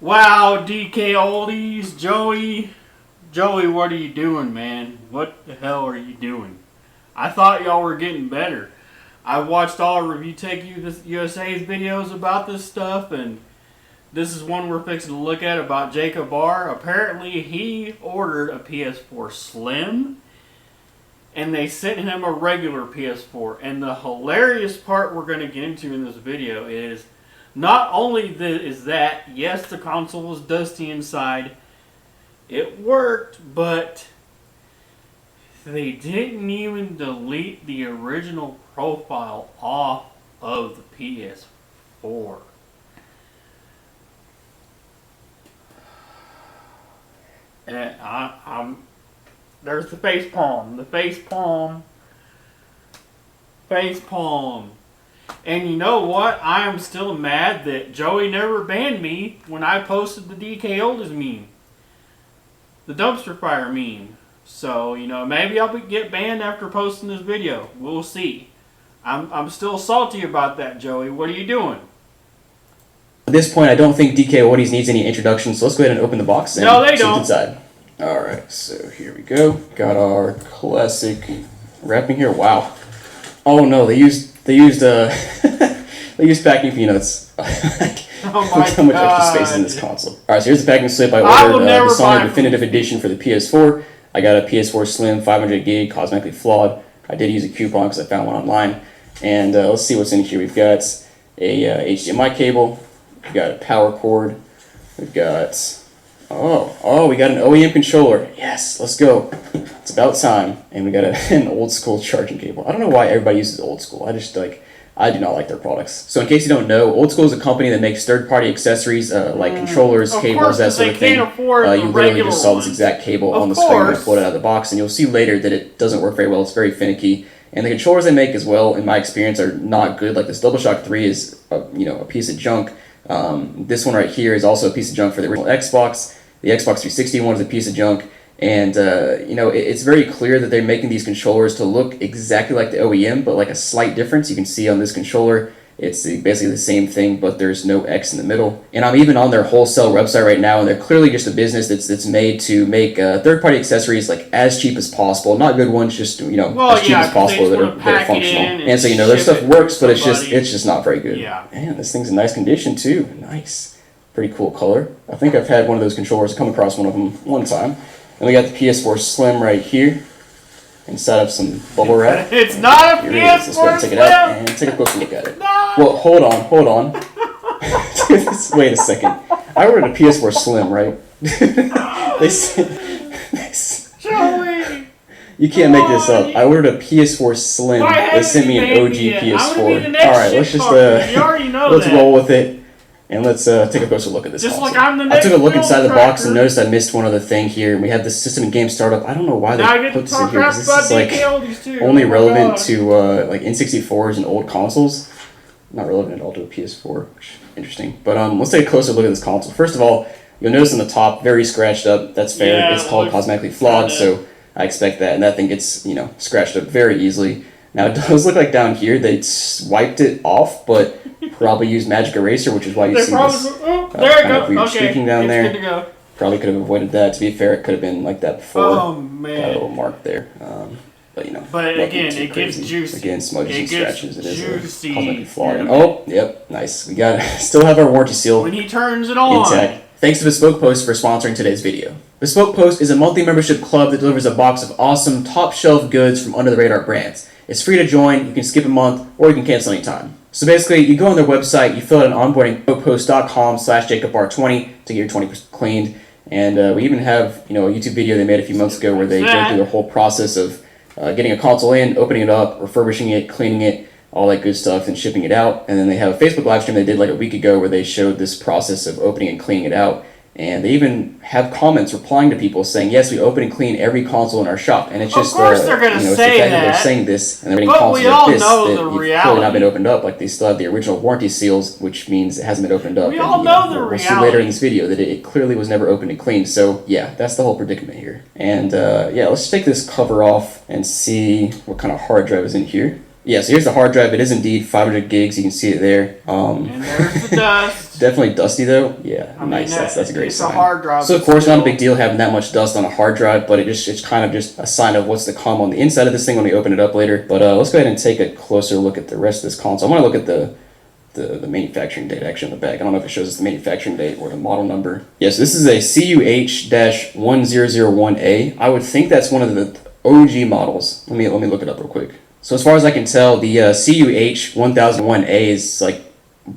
Wow, DK Oldies, Joey, what are you doing, man? What the hell are you doing? I thought y'all were getting better. I watched all Review Tech USA's videos about this stuff, and this is one we're fixing to look at about Jacob R. Apparently, he ordered a PS4 Slim, and they sent him a regular PS4. And the hilarious part we're going to get into in this video is not only is that, yes, the console was dusty inside, it worked, but they didn't even delete the original profile off of the PS4. And there's the face palm. And you know what? I am still mad that Joey never banned me when I posted the DK Oldies meme. The dumpster fire meme. So, maybe I'll get banned after posting this video. We'll see. I'm still salty about that, Joey. What are you doing? At this point, I don't think DK Oldies needs any introduction, so let's go ahead and open the box and no, they see don't. what's inside. Alright, so here we go. Got our classic wrapping here. Wow. Oh no, they used they used packing peanuts. Oh my Look how much extra space in this console. Alright, so here's the packing slip. I ordered the Sonic Definitive Edition for the PS4. I got a PS4 Slim 500 gig, cosmetically flawed. I did use a coupon because I found one online. And let's see what's in here. We've got a HDMI cable. We've got a power cord. We've got we got an OEM controller. Yes, let's go. It's about time. And we got an old school charging cable. I don't know why everybody uses old school. I do not like their products. So in case you don't know, Old School is a company that makes third-party accessories like controllers, cables, that sort of thing. You literally just saw this exact cable on the screen when I pulled it out of the box, and you'll see later that it doesn't work very well. It's very finicky. And the controllers they make as well, in my experience, are not good. Like this DualShock 3 is a piece of junk. This one right here is also a piece of junk for the original Xbox. The Xbox 360 one is a piece of junk. And, it's very clear that they're making these controllers to look exactly like the OEM, but like a slight difference. You can see on this controller, it's basically the same thing, but there's no X in the middle. And I'm even on their wholesale website right now, and they're clearly just a business that's made to make third-party accessories like as cheap as possible. Not good ones, just, as cheap as possible that are functional. And so, their stuff works, but it's just not very good. Yeah. Man, this thing's in nice condition, too. Nice. Pretty cool color. I think I've had one of those controllers, come across one of them one time. And we got the PS4 Slim right here, inside of some bubble wrap. It's not a PS4 Let's go ahead and take it out and take a closer look at it. No! Well, hold on. Wait a second. I ordered a PS4 Slim, right? Joey! You can't make this up. I ordered a PS4 Slim. They sent me an OG PS4. Alright, let's just let's roll with it. And let's take a closer look at this console. Like I'm the next I took a look inside the box and noticed I missed one other thing here. We have the system and game startup. I don't know why they put this in here, because this is like only relevant to like N64s and old consoles. Not relevant at all to a PS4, which is interesting. But let's take a closer look at this console. First of all, you'll notice on the top, very scratched up. That's fair. Yeah, it's called cosmetically flawed, so I expect that. And that thing gets scratched up very easily. Now it does look like down here they swiped it off, but probably used magic eraser, which is why you see this kind of weird streaking down there. Good to go. Probably could have avoided that. To be fair, it could have been like that before. Oh man, got a little mark there. But again, it gets juicy. Again, smudges and scratches. It is juicy. Cosmetically flawed. Oh, yep, nice. We got still have our warranty seal. When he turns it on. Intact. Thanks to Bespoke Post for sponsoring today's video. Bespoke Post is a monthly membership club that delivers a box of awesome, top-shelf goods from under-the-radar brands. It's free to join, you can skip a month, or you can cancel anytime. So basically, you go on their website, you fill out an onboarding, bespokepost.com/JacobR20 to get your 20% cleaned. And we even have, a YouTube video they made a few months ago where they go through the whole process of getting a console in, opening it up, refurbishing it, cleaning it, all that good stuff, and shipping it out. And then they have a Facebook live stream they did like a week ago where they showed this process of opening and cleaning it out. And they even have comments replying to people saying, yes, we open and clean every console in our shop. And it's just, of course they're going to say that. They're saying this, and they're getting but consoles we all like this know that the have reality. clearly not been opened up. Like they still have the original warranty seals, which means it hasn't been opened up. We all know the reality. We'll see later in this video that it clearly was never opened and cleaned. So yeah, that's the whole predicament here. And let's take this cover off and see what kind of hard drive is in here. Yeah, so here's the hard drive. It is indeed 500 gigs. You can see it there. And there's the dust. Definitely dusty though. Yeah, I mean, nice. That's a great sign. It's a hard drive. So of course, not a big deal having that much dust on a hard drive, but it's kind of just a sign of what's to come on the inside of this thing when we open it up later. But let's go ahead and take a closer look at the rest of this console. I want to look at the manufacturing date actually on the back. I don't know if it shows us the manufacturing date or the model number. Yes, this is a CUH-1001A. I would think that's one of the OG models. Let me look it up real quick. So as far as I can tell, the CUH-1001A is like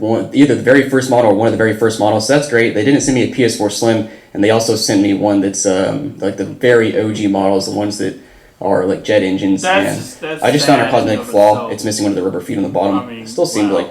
either the very first model or one of the very first models. So that's great. They didn't send me a PS4 Slim, and they also sent me one that's like the very OG models, the ones that are like jet engines. That's I just found a cosmetic flaw. It's missing one of the rubber feet on the bottom. I mean, it still seemed like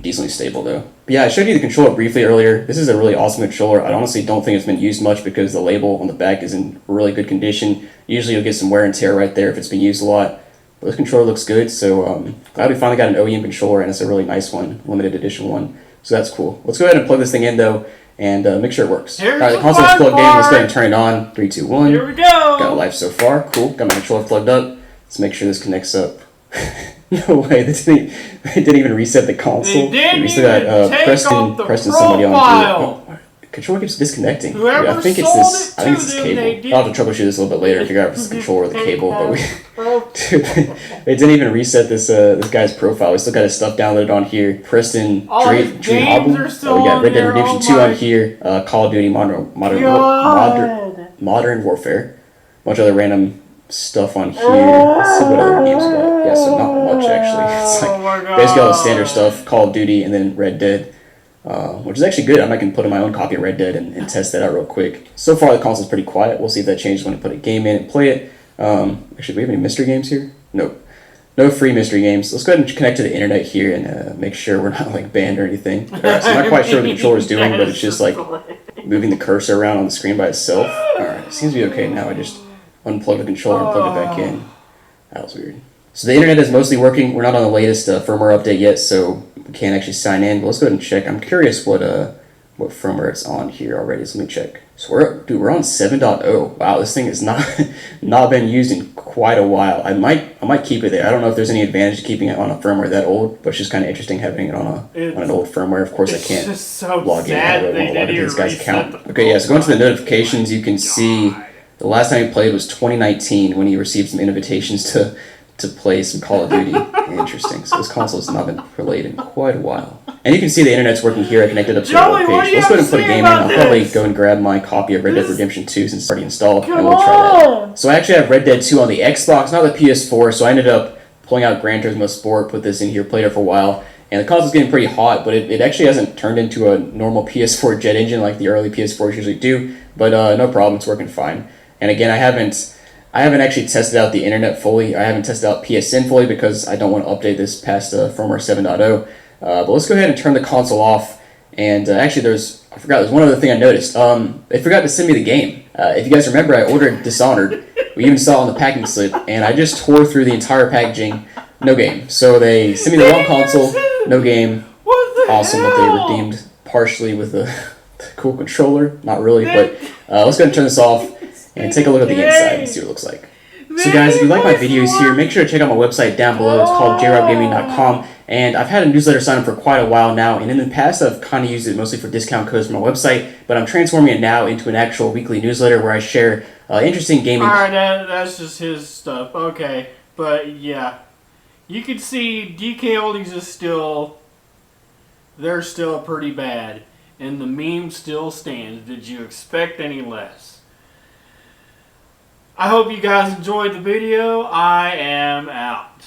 decently stable though. But yeah, I showed you the controller briefly earlier. This is a really awesome controller. I honestly don't think it's been used much because the label on the back is in really good condition. Usually you'll get some wear and tear right there if it's been used a lot. But this controller looks good, so glad we finally got an OEM controller, and it's a really nice one, limited edition one. So that's cool. Let's go ahead and plug this thing in though, and make sure it works. Alright, the console's plugged in. Let's go ahead and turn it on. 3, 2, 1. Here we go. Got a life so far. Cool. Got my controller plugged up. Let's make sure this connects up. No way. They didn't even reset the console. They didn't we still got Preston somebody on here. Controller keeps disconnecting. I think it's this cable. I'll have to troubleshoot this a little bit later, figure out if it's the controller or the cable. But dude, they didn't even reset this guy's profile. We still got his stuff downloaded on here. Preston Dream Hobble. We got Red Dead Redemption 2 on here. Call of Duty Modern Warfare. A bunch of other random stuff on here. Let's see what other games we got. Yeah, so not much actually. It's like basically all the standard stuff. Call of Duty and then Red Dead. Which is actually good. I'm not going to put in my own copy of Red Dead and test that out real quick. So far, the console's pretty quiet. We'll see if that changes when I put a game in and play it. Actually, do we have any mystery games here? Nope. No free mystery games. Let's go ahead and connect to the internet here and make sure we're not like banned or anything. Alright, so I'm not quite sure what the controller's doing, but it's just like moving the cursor around on the screen by itself. Alright, it seems to be okay now. I just unplugged the controller and plugged it back in. That was weird. So the internet is mostly working. We're not on the latest firmware update yet, so we can't actually sign in. But let's go ahead and check. I'm curious what firmware it's on here already. So let me check. So we're on 7.0. Wow, this thing has not been used in quite a while. I might keep it there. I don't know if there's any advantage to keeping it on a firmware that old, but it's just kind of interesting having it on an old firmware. Of course, I can't log in. I don't want to log into this guy's account. Okay, yeah. So going to the notifications, you can see the last time he played was 2019 when he received some invitations to play some Call of Duty. Interesting. So this console has not been played in quite a while. And you can see the internet's working here. I connected up to the web page. Let's go ahead and put a game in. I'll probably go and grab my copy of Red Dead Redemption 2 since it's already installed, and we'll try that. So I actually have Red Dead 2 on the Xbox, not the PS4, so I ended up pulling out Gran Turismo Sport, put this in here, played it for a while, and the console's getting pretty hot, but it actually hasn't turned into a normal PS4 jet engine like the early PS4s usually do, but no problem, it's working fine. And again, I haven't actually tested out the internet fully. I haven't tested out PSN fully because I don't want to update this past firmware 7.0. But let's go ahead and turn the console off. And actually, there's one other thing I noticed. They forgot to send me the game. If you guys remember, I ordered Dishonored. We even saw it on the packing slip, and I just tore through the entire packaging. No game. So they sent me the wrong console. No game. Awesome that they redeemed partially with the cool controller. Not really, but let's go ahead and turn this off and take a look at the inside and see what it looks like. So guys, if you like my videos here, make sure to check out my website down below. It's called jrobgaming.com, and I've had a newsletter sign up for quite a while now, and in the past I've kind of used it mostly for discount codes for my website, but I'm transforming it now into an actual weekly newsletter where I share interesting gaming... Alright, that's just his stuff. Okay, but yeah. You can see DK Oldies is they're still pretty bad, and the meme still stands. Did you expect any less? I hope you guys enjoyed the video. I am out.